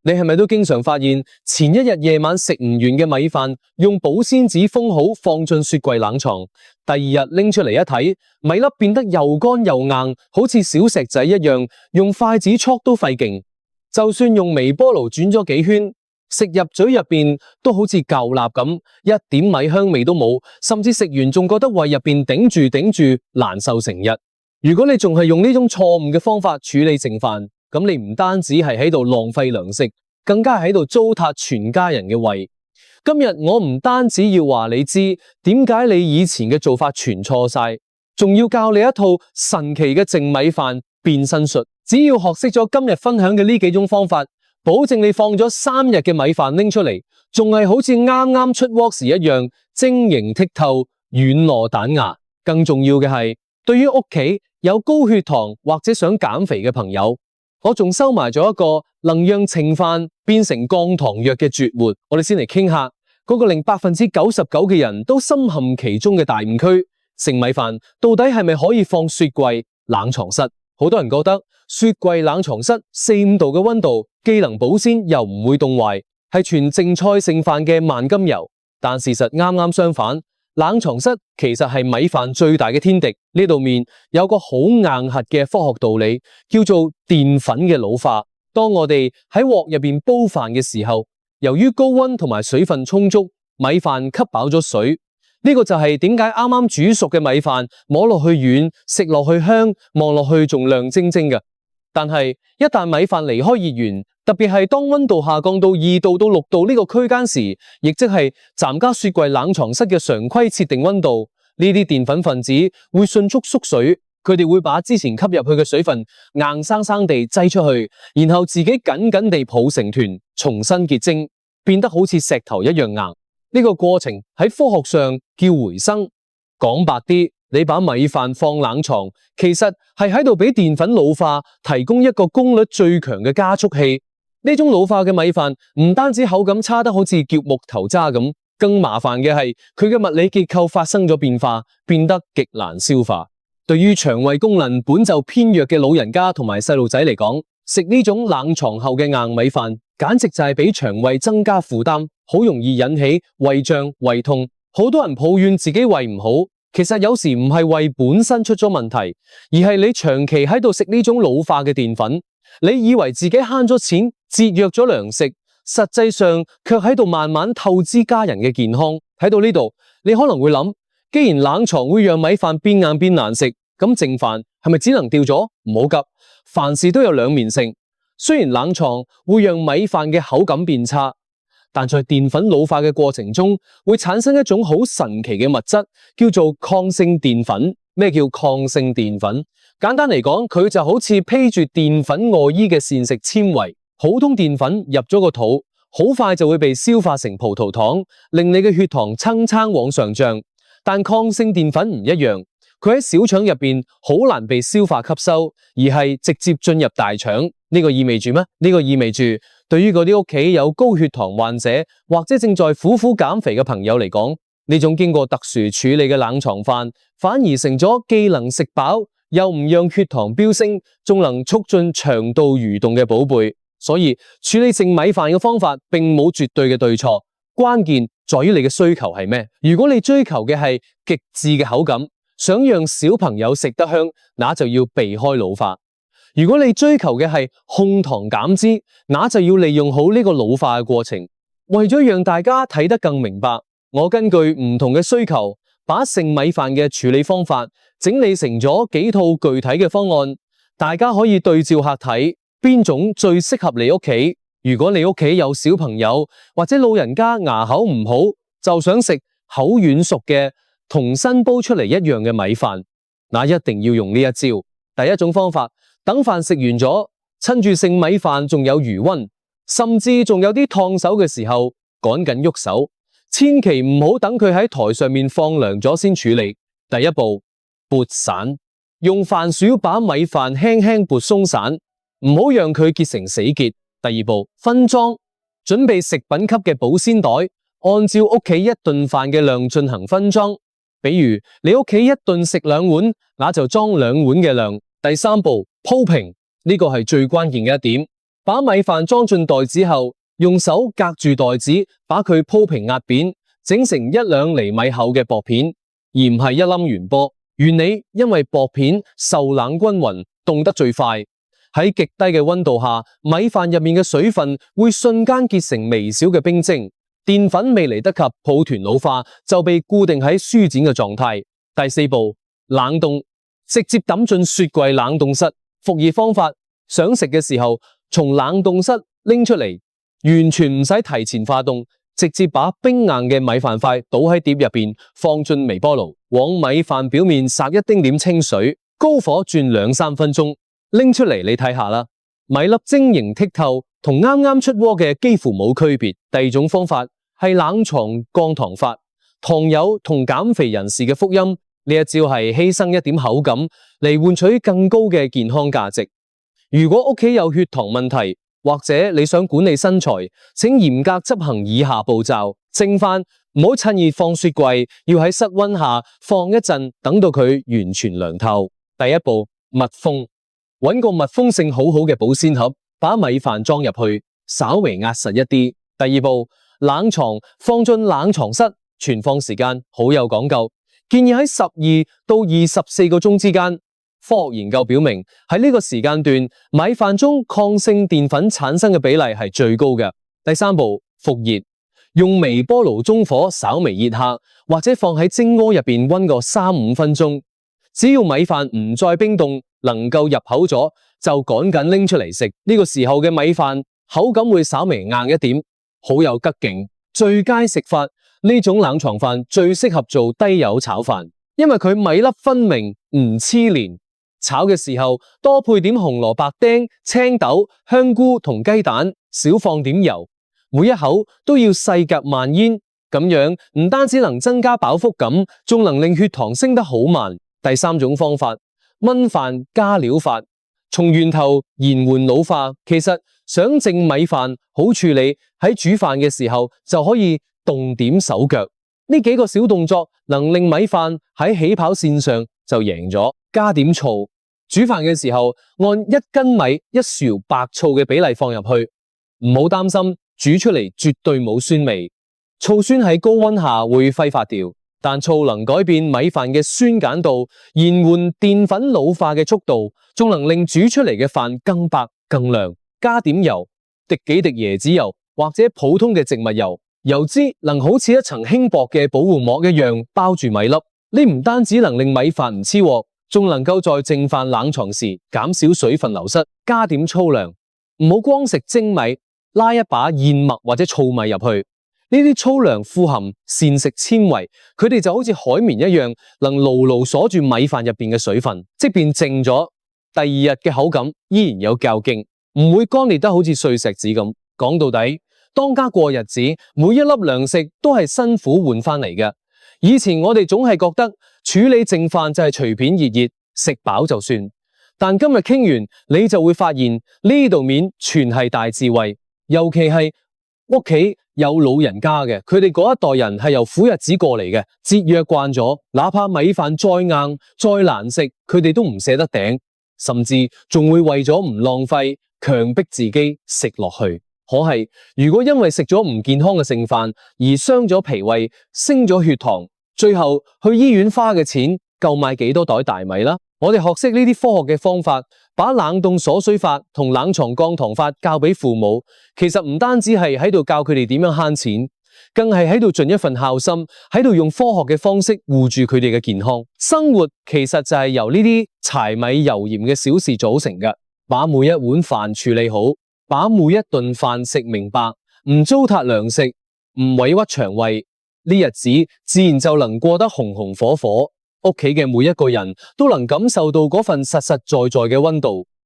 你係咪都經常發現前一日夜晚食唔完嘅米飯，用保鮮紙封好放進雪櫃冷藏，第二日拎出嚟一睇，米粒變得又乾又硬，好似小石仔一樣，用筷子戳都費勁。就算用微波爐轉咗幾圈，食入嘴入邊都好似舊蠟咁，一點米香味都冇，甚至食完仲覺得胃入邊頂住難受成日。如果你仲係用呢種錯誤嘅方法處理剩飯，咁你唔單止係喺度浪費糧食，更加係喺度糟蹋全家人嘅胃。今日我唔單止要話你知點解你以前嘅做法全錯晒，仲要教你一套神奇嘅淨米飯變身術。只要學識咗今日分享嘅呢幾種方法，保證你放咗3日嘅米飯拎出嚟，仲係好似啱啱出鍋時一樣晶瑩剔透、軟糯彈牙。更重要嘅係，對於屋企有高血糖或者想減肥嘅朋友，我仲收埋咗一個能讓剩飯變成降糖藥嘅絕活。我哋先嚟傾下嗰個令99%嘅人都深陷其中嘅大誤區：剩米飯到底係咪可以放雪櫃冷藏室？好多人覺得雪櫃冷藏室4-5度嘅溫度既能保鮮又唔會凍壞，係傳剩菜剩飯嘅萬金油。但事實啱啱相反，冷藏室其實係米飯最大嘅天敵。呢度面有個好硬核嘅科學道理，叫做澱粉嘅老化。當我哋喺鑊入邊煲飯嘅時候，由於高溫同埋水分充足，米飯吸飽咗水。呢個就係點解啱啱煮熟嘅米飯摸落去軟，食落去香，望落去仲亮晶晶嘅。但係一旦米飯離開熱源，特別係當溫度下降到2度到6度呢個區間時，亦即係暫加雪櫃冷藏室嘅常規設定溫度，呢啲澱粉分子會迅速縮水，佢哋會把之前吸入去嘅水分硬生生地擠出去，然後自己緊緊地抱成團，重新結晶，變得好似石頭一樣硬。呢個過程喺科學上叫回生。講白啲，你把米飯放冷藏，其實係喺度俾澱粉老化提供一個功率最強嘅加速器。呢種老化嘅米飯唔單止口感差得好似嚼木頭渣咁，更麻煩嘅係佢嘅物理結構發生咗變化，變得極難消化。對於腸胃功能本就偏弱嘅老人家同埋細路仔嚟講，食呢種冷藏後嘅硬米飯，簡直就係俾腸胃增加負擔，好容易引起胃脹、胃痛。好多人抱怨自己胃唔好，其實有時唔係胃本身出咗問題，而係你長期喺度食呢種老化嘅澱粉。你以為自己慳咗錢，節約咗糧食，實際上卻喺度慢慢透支家人嘅健康。睇到呢度，你可能會諗，既然冷藏會讓米飯變硬變難食，咁剩飯係咪只能掉咗？唔好急，凡事都有兩面性。雖然冷藏會讓米飯嘅口感變差，但在澱粉老化嘅過程中，會產生一種好神奇嘅物質，叫做抗性澱粉。咩叫抗性澱粉？簡單嚟講，佢就好似披住澱粉外衣嘅膳食纖維。普通澱粉入咗個肚，好快就會被消化成葡萄糖，令你嘅血糖蹭蹭往上漲。但抗性澱粉唔一樣，佢喺小腸入邊好難被消化吸收，而係直接進入大腸。呢個意味住咩？呢個意味住對於嗰啲屋企有高血糖患者或者正在苦苦減肥嘅朋友嚟講，呢種經過特殊處理嘅冷藏飯，反而成咗既能食飽，又唔讓血糖飆升，仲能促進腸道蠕動嘅寶貝。所以處理剩米飯嘅方法並冇絕對嘅對錯，關鍵在於你嘅需求係咩。如果你追求嘅係極致嘅口感，想讓小朋友食得香，那就要避開老化。如果你追求嘅係控糖減脂，那就要利用好呢個老化嘅過程。為咗讓大家睇得更明白，我根據唔同嘅需求，把剩米飯嘅處理方法整理成咗幾套具體嘅方案，大家可以對照下睇邊種最適合你屋企。如果你屋企有小朋友或者老人家牙口唔好，就想食口軟熟嘅同新煲出嚟一樣嘅米飯，那一定要用呢一招。第一種方法，等飯食完咗，趁住剩米飯仲有餘溫，甚至仲有啲燙手嘅時候，趕緊喐手，千祈唔好等佢喺台上面放涼咗先處理。第一步，撥散，用飯薯把米飯輕輕撥鬆散，唔好讓佢結成死結。第二步，分裝，準備食品級嘅保鮮袋，按照屋企一頓飯嘅量進行分裝。比如你屋企一頓食2碗，那就裝2碗嘅量。第三步，鋪平，呢個係最關鍵嘅一點。把米飯裝進袋子後，用手隔住袋子，把佢鋪平壓扁，整成1-2厘米厚嘅薄片，而唔係一粒圓波。原理因為薄片受冷均勻，凍得最快。喺極低嘅溫度下，米飯入面嘅水分會瞬間結成微小嘅冰晶，澱粉未嚟得及抱團老化，就被固定喺舒展嘅狀態。第4步，冷凍，直接抌進雪櫃冷凍室。復熱方法，想食嘅時候從冷凍室拎出嚟，完全唔使提前化凍，直接把冰硬嘅米飯塊倒喺碟入邊，放進微波爐，往米飯表面撒一丁點清水，高火轉2-3分鐘。拎出嚟你睇下啦，米粒晶瑩剔透，同啱啱出鍋嘅幾乎冇區別。第2種方法係冷藏降糖法，糖友同減肥人士嘅福音，呢一招係犧牲一點口感嚟換取更高嘅健康價值。如果屋企有血糖問題，或者你想管理身材，請嚴格執行以下步驟：蒸飯唔好趁熱放雪櫃，要喺室溫下放一陣，等到佢完全涼透。第1步，密封。揾個密封性好好嘅保鮮盒，把米飯裝入去，稍微壓實一啲。第2步，冷藏，放進冷藏室，存放時間好有講究，建議喺12到24個鐘之間。科學研究表明，喺呢個時間段，米飯中抗性澱粉產生嘅比例係最高嘅。第3步，復熱，用微波爐中火稍微熱下，或者放喺蒸鍋入邊溫個3-5分鐘。只要米飯唔再冰凍，能夠入口咗，就趕緊拎出嚟食。呢個時候嘅米飯口感會稍微硬一點，好有吉勁。最佳食法，呢種冷藏飯最適合做低油炒飯，因為佢米粒分明，唔黐連。炒嘅時候多配點紅蘿蔔丁、青豆、香菇同雞蛋，少放點油。每一口都要細嚼慢咽，咁樣唔單止能增加飽腹感，仲能令血糖升得好慢。第3種方法，燜飯加料法，從源頭延緩老化。其實想整米飯好處理，喺煮飯嘅時候就可以動點手腳，呢幾個小動作能令米飯喺起跑線上就贏咗。加點醋，煮飯嘅時候按1斤米1勺白醋嘅比例放入去，唔好擔心煮出嚟絕對冇酸味。醋酸喺高溫下會揮發掉，但醋能改變米飯嘅酸鹼度，延緩澱粉老化嘅速度，仲能令煮出嚟嘅飯更白更亮。加點油，滴幾滴椰子油或者普通嘅植物油，油脂能好似一層輕薄嘅保護膜一樣包住米粒。呢唔單止能令米飯唔黐鑊，仲能夠在剩飯冷藏時減少水分流失。加點粗糧，唔好光食精米，拉一把燕麥或者糙米入去。呢啲粗糧富含膳食纖維，佢哋就好似海綿一樣，能牢牢鎖住米飯入邊嘅水分，即便靜咗，第2日嘅口感依然有較勁，唔會乾裂得好似碎石子咁。講到底，當家過日子，每一粒糧食都係辛苦換翻嚟嘅。以前我哋總係覺得處理剩飯就係隨便熱熱食飽就算，但今日傾完，你就會發現呢度面全係大智慧，尤其係屋企有老人家嘅，佢哋嗰一代人係由苦日子過嚟嘅，節約慣咗，哪怕米飯再硬再難食，佢哋都唔捨得頂，甚至仲會為咗唔浪費，強迫自己食落去。可係如果因為食咗唔健康嘅剩飯而傷咗脾胃、升咗血糖，最後去醫院花嘅錢夠買幾多袋大米啦？我哋學識呢啲科學嘅方法，把冷凍鎖水法同冷藏降糖法教俾父母，其實唔單止係喺度教佢哋點樣慳錢，更係喺度盡一份孝心，喺度用科學嘅方式護住佢哋嘅健康。生活其實就係由呢啲柴米油鹽嘅小事組成嘅，把每一碗飯處理好，把每一頓飯食明白，唔糟蹋糧食，唔委屈腸胃，呢日子自然就能過得紅紅火火。屋企嘅每一個人都能感受到嗰份實實在在嘅溫度。